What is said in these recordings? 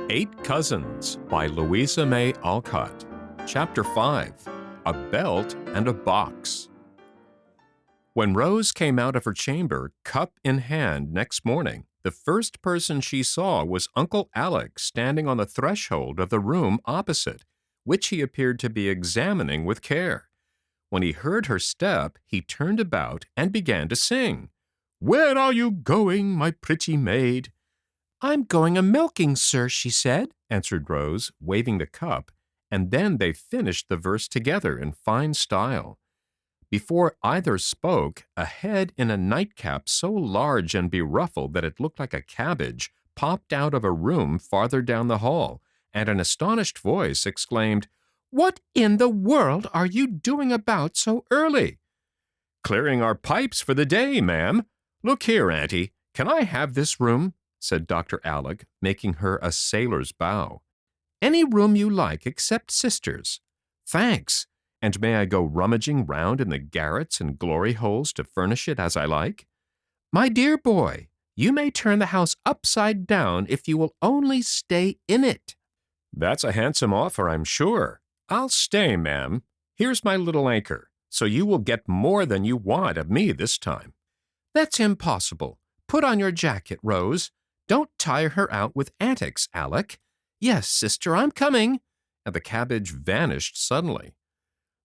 Eight Cousins by Louisa May Alcott. Chapter 5. A Belt and a Box. When Rose came out of her chamber, cup in hand, next morning, the first person she saw was Uncle Alec standing on the threshold of the room opposite, which he appeared to be examining with care. When he heard her step, he turned about and began to sing. "Where are you going, my pretty maid?" "I'm going a-milking, sir," she said, answered Rose, waving the cup, and then they finished the verse together in fine style. Before either spoke, a head in a nightcap so large and beruffled that it looked like a cabbage popped out of a room farther down the hall, and an astonished voice exclaimed, "What in the world are you doing about so early?" "Clearing our pipes for the day, ma'am. Look here, Auntie, can I have this room?" said Dr. Alec, making her a sailor's bow. "Any room you like except sister's." "Thanks. And may I go rummaging round in the garrets and glory holes to furnish it as I like?" "My dear boy, you may turn the house upside down if you will only stay in it." "That's a handsome offer, I'm sure. I'll stay, ma'am. Here's my little anchor, so you will get more than you want of me this time." "That's impossible. Put on your jacket, Rose. Don't tire her out with antics, Alec. Yes, sister, I'm coming." And the cabbage vanished suddenly.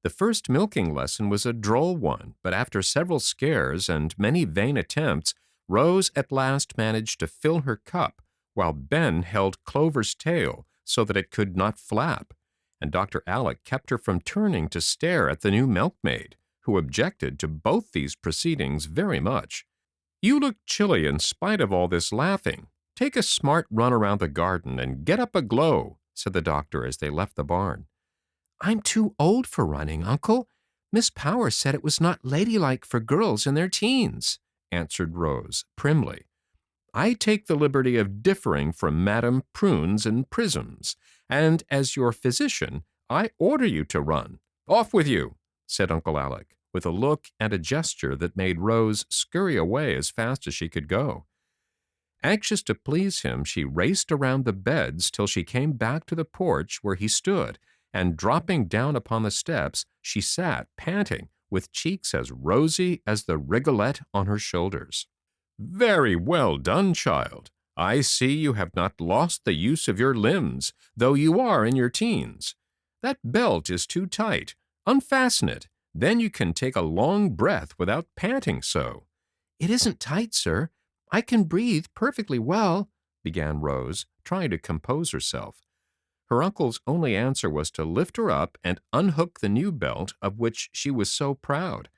The first milking lesson was a droll one, but after several scares and many vain attempts, Rose at last managed to fill her cup, while Ben held Clover's tail so that it could not flap, and Dr. Alec kept her from turning to stare at the new milkmaid, who objected to both these proceedings very much. "You look chilly in spite of all this laughing. Take a smart run around the garden and get up a glow," said the doctor as they left the barn. "I'm too old for running, Uncle. Miss Power said it was not ladylike for girls in their teens," answered Rose primly. "I take the liberty of differing from Madame Prunes and Prisms, and as your physician, I order you to run. Off with you," said Uncle Alec, with a look and a gesture that made Rose scurry away as fast as she could go. Anxious to please him, she raced around the beds till she came back to the porch where he stood, and dropping down upon the steps, she sat panting, with cheeks as rosy as the rigolette on her shoulders. "Very well done, child. I see you have not lost the use of your limbs, though you are in your teens. That belt is too tight. Unfasten it. Then you can take a long breath without panting so." "It isn't tight, sir. I can breathe perfectly well," began Rose, trying to compose herself. Her uncle's only answer was to lift her up and unhook the new belt of which she was so proud.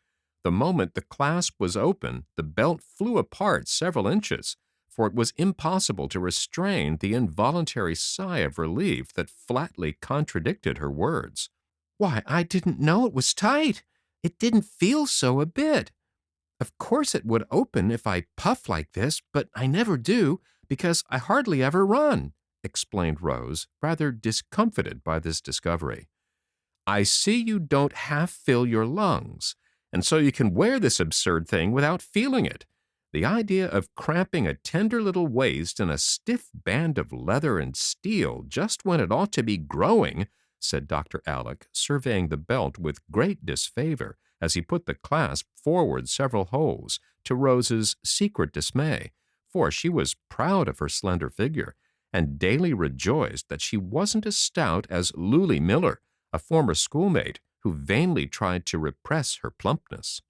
The moment the clasp was open, the belt flew apart several inches, for it was impossible to restrain the involuntary sigh of relief that flatly contradicted her words. "Why, I didn't know it was tight. It didn't feel so a bit. Of course it would open if I puff like this, but I never do, because I hardly ever run," explained Rose, rather discomfited by this discovery. "I see you don't half fill your lungs, and so you can wear this absurd thing without feeling it. The idea of cramping a tender little waist in a stiff band of leather and steel just when it ought to be growing," said Dr. Alec, surveying the belt with great disfavor as he put the clasp forward several holes, to Rose's secret dismay, for she was proud of her slender figure, and daily rejoiced that she wasn't as stout as Luly Miller, a former schoolmate, who vainly tried to repress her plumpness.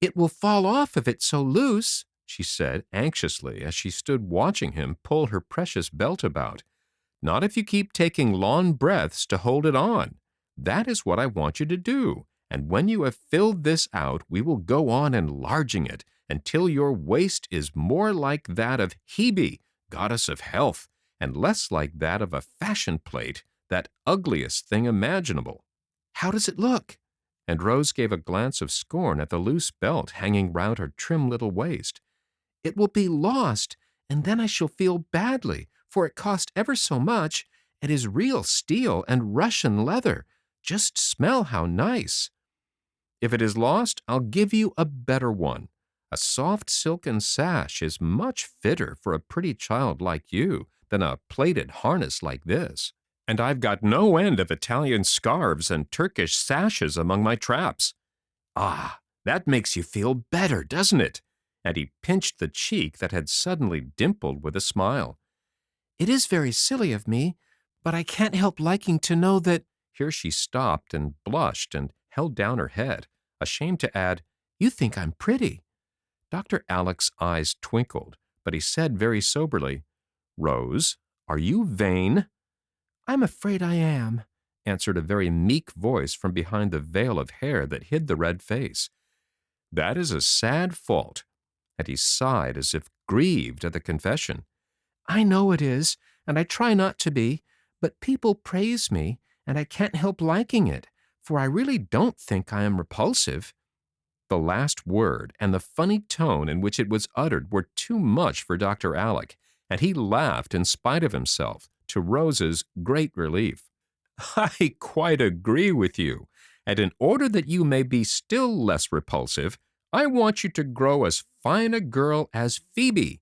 "It will fall off if it's so loose," she said anxiously as she stood watching him pull her precious belt about. "Not if you keep taking long breaths to hold it on. That is what I want you to do, and when you have filled this out, we will go on enlarging it until your waist is more like that of Phebe, goddess of health, and less like that of a fashion plate, that ugliest thing imaginable. How does it look?" And Rose gave a glance of scorn at the loose belt hanging round her trim little waist. "It will be lost, and then I shall feel badly, for it cost ever so much. It is real steel and Russian leather. Just smell how nice." "If it is lost, I'll give you a better one. A soft silken sash is much fitter for a pretty child like you than a plated harness like this. And I've got no end of Italian scarves and Turkish sashes among my traps. Ah, that makes you feel better, doesn't it?" And he pinched the cheek that had suddenly dimpled with a smile. "It is very silly of me, but I can't help liking to know that—" Here she stopped and blushed and held down her head, ashamed to add, "You think I'm pretty." Dr. Alec's eyes twinkled, but he said very soberly, "Rose, are you vain?" "I'm afraid I am," answered a very meek voice from behind the veil of hair that hid the red face. "That is a sad fault," and he sighed as if grieved at the confession. "I know it is, and I try not to be, but people praise me, and I can't help liking it, for I really don't think I am repulsive." The last word and the funny tone in which it was uttered were too much for Dr. Alec, and he laughed in spite of himself, to Rose's great relief. "I quite agree with you, and in order that you may be still less repulsive, I want you to grow as fine a girl as Phebe."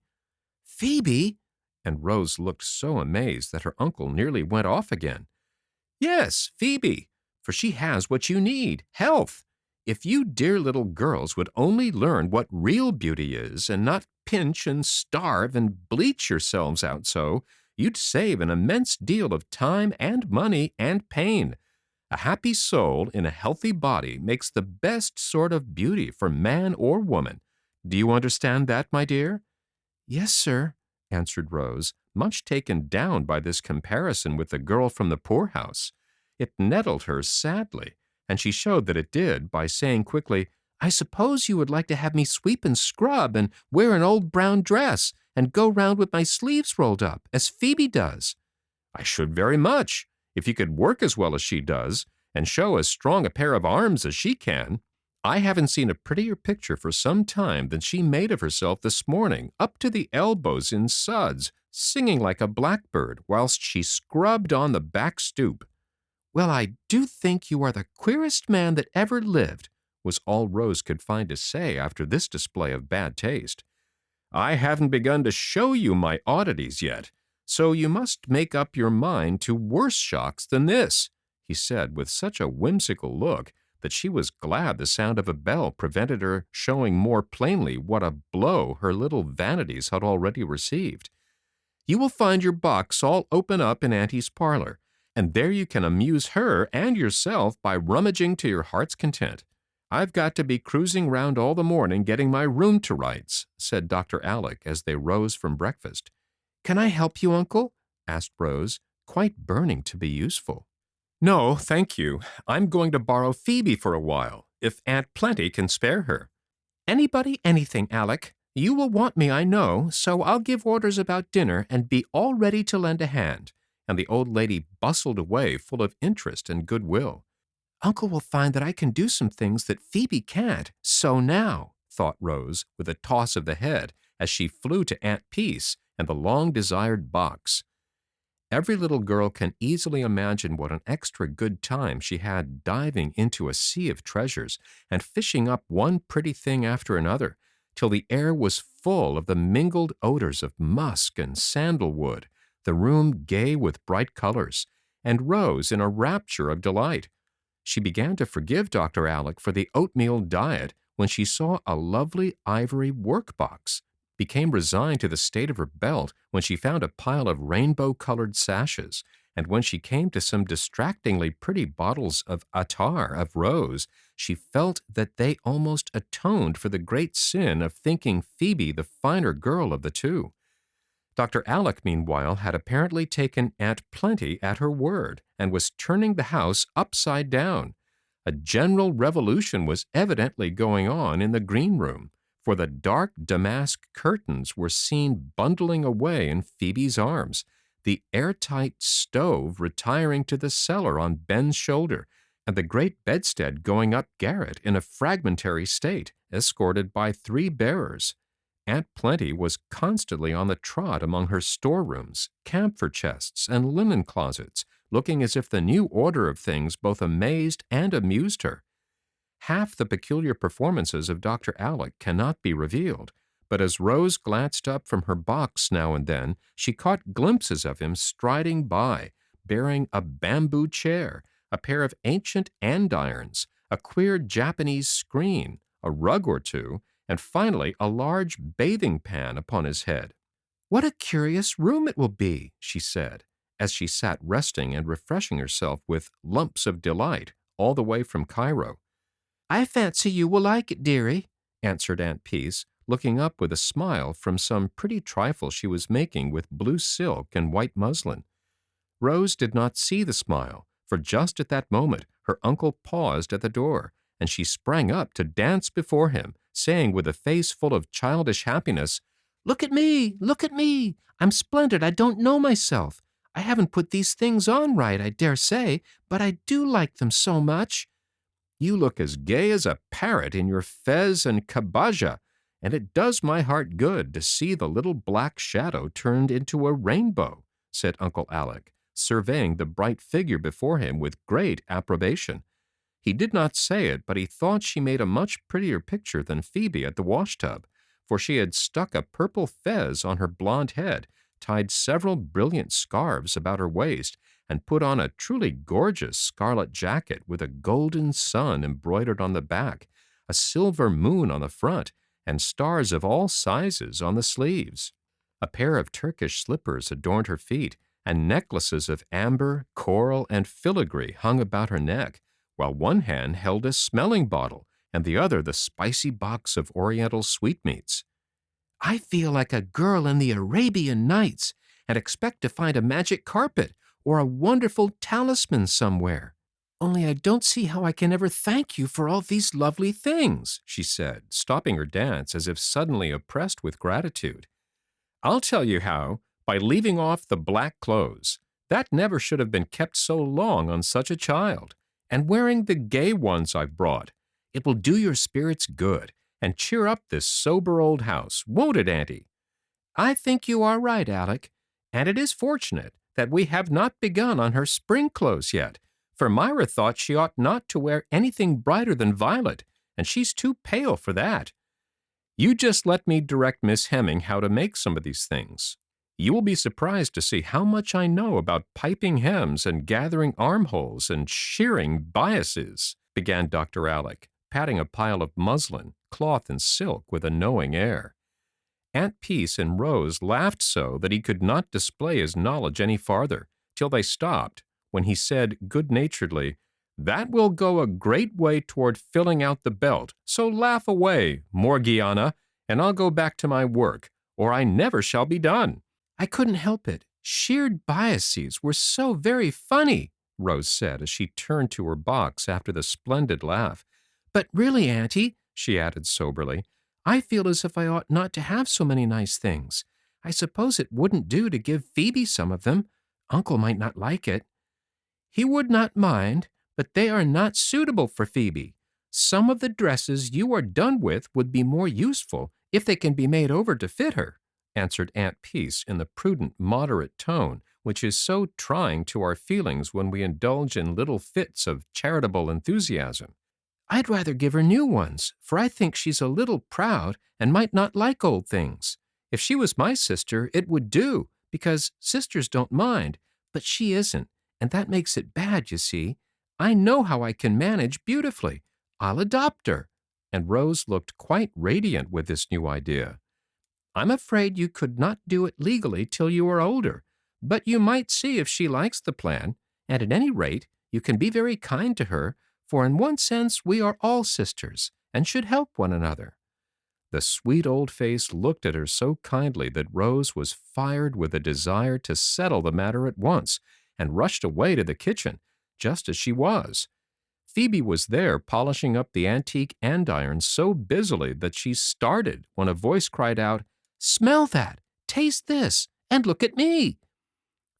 "Phebe?" And Rose looked so amazed that her uncle nearly went off again. "Yes, Phebe, for she has what you need, health. If you dear little girls would only learn what real beauty is and not pinch and starve and bleach yourselves out so, you'd save an immense deal of time and money and pain. A happy soul in a healthy body makes the best sort of beauty for man or woman. Do you understand that, my dear?" "Yes, sir," answered Rose, much taken down by this comparison with the girl from the poorhouse. It nettled her sadly, and she showed that it did by saying quickly, "I suppose you would like to have me sweep and scrub and wear an old brown dress and go round with my sleeves rolled up, as Phebe does." "I should very much, if you could work as well as she does, and show as strong a pair of arms as she can. I haven't seen a prettier picture for some time than she made of herself this morning, up to the elbows in suds, singing like a blackbird whilst she scrubbed on the back stoop." "Well, I do think you are the queerest man that ever lived," was all Rose could find to say after this display of bad taste. "I haven't begun to show you my oddities yet, so you must make up your mind to worse shocks than this," he said with such a whimsical look that she was glad the sound of a bell prevented her showing more plainly what a blow her little vanities had already received. "You will find your box all open up in Auntie's parlor, and there you can amuse her and yourself by rummaging to your heart's content. I've got to be cruising round all the morning getting my room to rights," said Dr. Alec as they rose from breakfast. "Can I help you, Uncle?" asked Rose, quite burning to be useful. "No, thank you. I'm going to borrow Phebe for a while, if Aunt Plenty can spare her." "Anybody, anything, Alec. You will want me, I know, so I'll give orders about dinner and be all ready to lend a hand." And the old lady bustled away full of interest and goodwill. "Uncle will find that I can do some things that Phebe can't, so now," thought Rose, with a toss of the head as she flew to Aunt Peace and the long-desired box. Every little girl can easily imagine what an extra good time she had diving into a sea of treasures and fishing up one pretty thing after another, till the air was full of the mingled odors of musk and sandalwood, the room gay with bright colors, and Rose in a rapture of delight. She began to forgive Dr. Alec for the oatmeal diet when she saw a lovely ivory work-box, became resigned to the state of her belt when she found a pile of rainbow-colored sashes, and when she came to some distractingly pretty bottles of attar of rose, she felt that they almost atoned for the great sin of thinking Phebe the finer girl of the two. Dr. Alec, meanwhile, had apparently taken Aunt Plenty at her word and was turning the house upside down. A general revolution was evidently going on in the green room, for the dark damask curtains were seen bundling away in Phoebe's arms, the airtight stove retiring to the cellar on Ben's shoulder, and the great bedstead going up garret in a fragmentary state, escorted by 3 bearers. Aunt Plenty was constantly on the trot among her storerooms, camphor chests, and linen closets, looking as if the new order of things both amazed and amused her. Half the peculiar performances of Dr. Alec cannot be revealed, but as Rose glanced up from her box now and then, she caught glimpses of him striding by, bearing a bamboo chair, a pair of ancient andirons, a queer Japanese screen, a rug or two, and finally a large bathing pan upon his head. "What a curious room it will be," she said, as she sat resting and refreshing herself with lumps of delight all the way from Cairo. "I fancy you will like it, dearie," answered Aunt Peace, looking up with a smile from some pretty trifle she was making with blue silk and white muslin. Rose did not see the smile, for just at that moment her uncle paused at the door, and she sprang up to dance before him, saying with a face full of childish happiness, "Look at me! Look at me! I'm splendid! I don't know myself. I haven't put these things on right, I dare say, but I do like them so much. You look as gay as a parrot in your fez and kabaja, and it does my heart good to see the little black shadow turned into a rainbow," said Uncle Alec, surveying the bright figure before him with great approbation. He did not say it, but he thought she made a much prettier picture than Phebe at the washtub, for she had stuck a purple fez on her blonde head, tied several brilliant scarves about her waist, and put on a truly gorgeous scarlet jacket with a golden sun embroidered on the back, a silver moon on the front, and stars of all sizes on the sleeves. A pair of Turkish slippers adorned her feet, and necklaces of amber, coral, and filigree hung about her neck, while one hand held a smelling bottle, and the other the spicy box of Oriental sweetmeats. "I feel like a girl in the Arabian Nights, and expect to find a magic carpet or a wonderful talisman somewhere. Only I don't see how I can ever thank you for all these lovely things," she said, stopping her dance as if suddenly oppressed with gratitude. "I'll tell you how, by leaving off the black clothes. That never should have been kept so long on such a child, and wearing the gay ones I've brought. It will do your spirits good, and cheer up this sober old house, won't it, Auntie?" "I think you are right, Alec, and it is fortunate that we have not begun on her spring clothes yet, for Myra thought she ought not to wear anything brighter than violet, and she's too pale for that. You just let me direct Miss Hemming how to make some of these things. You will be surprised to see how much I know about piping hems and gathering armholes and shearing biases," began Dr. Alec, patting a pile of muslin, cloth, and silk with a knowing air. Aunt Peace and Rose laughed so that he could not display his knowledge any farther, till they stopped, when he said good-naturedly, "That will go a great way toward filling out the belt, so laugh away, Morgiana, and I'll go back to my work, or I never shall be done." "I couldn't help it. Sheared biases were so very funny," Rose said as she turned to her box after the splendid laugh. "But really, Auntie," she added soberly, "I feel as if I ought not to have so many nice things. I suppose it wouldn't do to give Phebe some of them. Uncle might not like it." "He would not mind, but they are not suitable for Phebe. Some of the dresses you are done with would be more useful if they can be made over to fit her," answered Aunt Peace in the prudent, moderate tone which is so trying to our feelings when we indulge in little fits of charitable enthusiasm. "I'd rather give her new ones, for I think she's a little proud and might not like old things. If she was my sister, it would do, because sisters don't mind, but she isn't, and that makes it bad, you see. I know how I can manage beautifully. I'll adopt her." And Rose looked quite radiant with this new idea. "I'm afraid you could not do it legally till you are older, but you might see if she likes the plan, and at any rate, you can be very kind to her, for in one sense we are all sisters, and should help one another." The sweet old face looked at her so kindly that Rose was fired with a desire to settle the matter at once, and rushed away to the kitchen, just as she was. Phebe was there polishing up the antique andirons so busily that she started when a voice cried out, "Smell that! Taste this! And look at me!"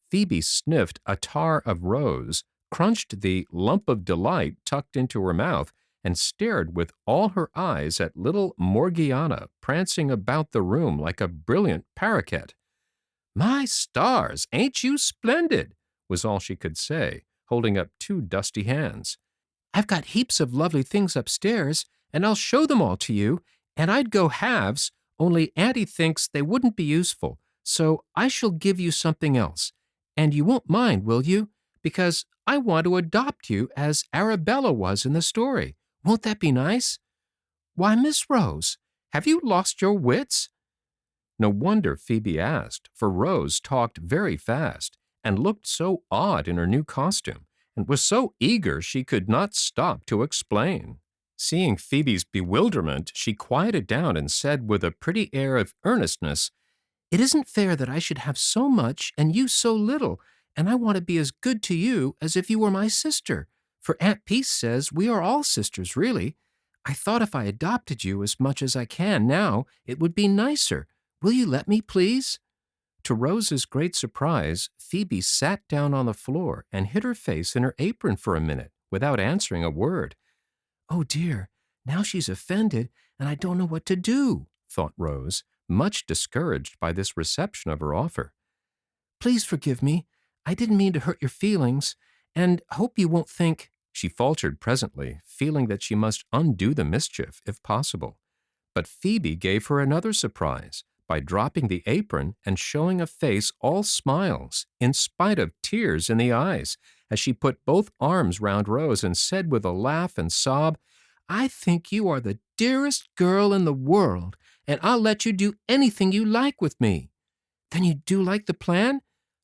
Phebe sniffed a tar of Rose, crunched the lump of delight tucked into her mouth, and stared with all her eyes at little Morgiana prancing about the room like a brilliant paroquet. "My stars, ain't you splendid?" was all she could say, holding up two dusty hands. "I've got heaps of lovely things upstairs, and I'll show them all to you, and I'd go halves, only Auntie thinks they wouldn't be useful, so I shall give you something else. And you won't mind, will you? Because I want to adopt you as Arabella was in the story. Won't that be nice?" "Why, Miss Rose, have you lost your wits?" No wonder Phoebe asked, for Rose talked very fast and looked so odd in her new costume, and was so eager she could not stop to explain. Seeing Phoebe's bewilderment, she quieted down and said with a pretty air of earnestness, "It isn't fair that I should have so much and you so little, and I want to be as good to you as if you were my sister, for Aunt Peace says we are all sisters, really. I thought if I adopted you as much as I can now, it would be nicer. Will you let me, please?" To Rose's great surprise, Phoebe sat down on the floor and hid her face in her apron for a minute without answering a word. "Oh dear, now she's offended, and I don't know what to do," thought Rose, much discouraged by this reception of her offer. "Please forgive me. I didn't mean to hurt your feelings, and hope you won't think—" She faltered presently, feeling that she must undo the mischief if possible. But Phoebe gave her another surprise by dropping the apron and showing a face all smiles, in spite of tears in the eyes, as she put both arms round Rose and said with a laugh and sob, "I think you are the dearest girl in the world, and I'll let you do anything you like with me." "Then you do like the plan?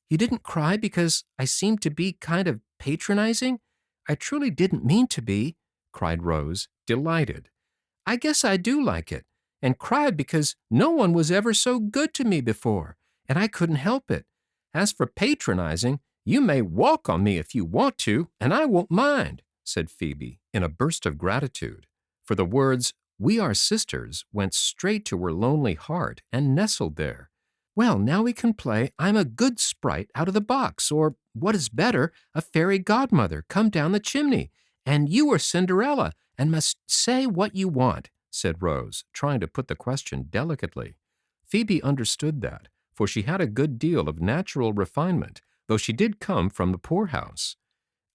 You didn't cry because I seemed to be kind of patronizing? I truly didn't mean to be," cried Rose, delighted. "I guess I do like it, and cried because no one was ever so good to me before, and I couldn't help it. As for patronizing, you may walk on me if you want to, and I won't mind," said Phoebe in a burst of gratitude, for the words, "We are sisters," went straight to her lonely heart and nestled there. "Well, now we can play I'm a good sprite out of the box, or, what is better, a fairy godmother come down the chimney, and you are Cinderella and must say what you want," said Rose, trying to put the question delicately. Phoebe understood that, for she had a good deal of natural refinement, though she did come from the poorhouse.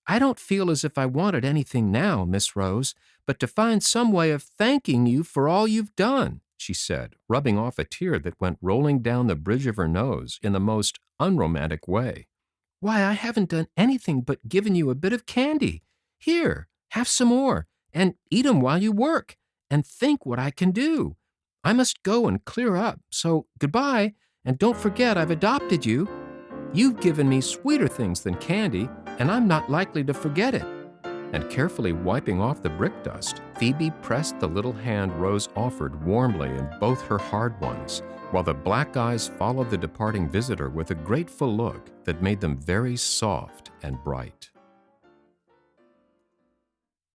"I don't feel as if I wanted anything now, Miss Rose, but to find some way of thanking you for all you've done," she said, rubbing off a tear that went rolling down the bridge of her nose in the most unromantic way. "Why, I haven't done anything but given you a bit of candy. Here, have some more, and eat 'em while you work, and think what I can do. I must go and clear up, so goodbye, and don't forget I've adopted you. You've given me sweeter things than candy, and I'm not likely to forget it." And carefully wiping off the brick dust, Phoebe pressed the little hand Rose offered warmly in both her hard ones, while the black eyes followed the departing visitor with a grateful look that made them very soft and bright.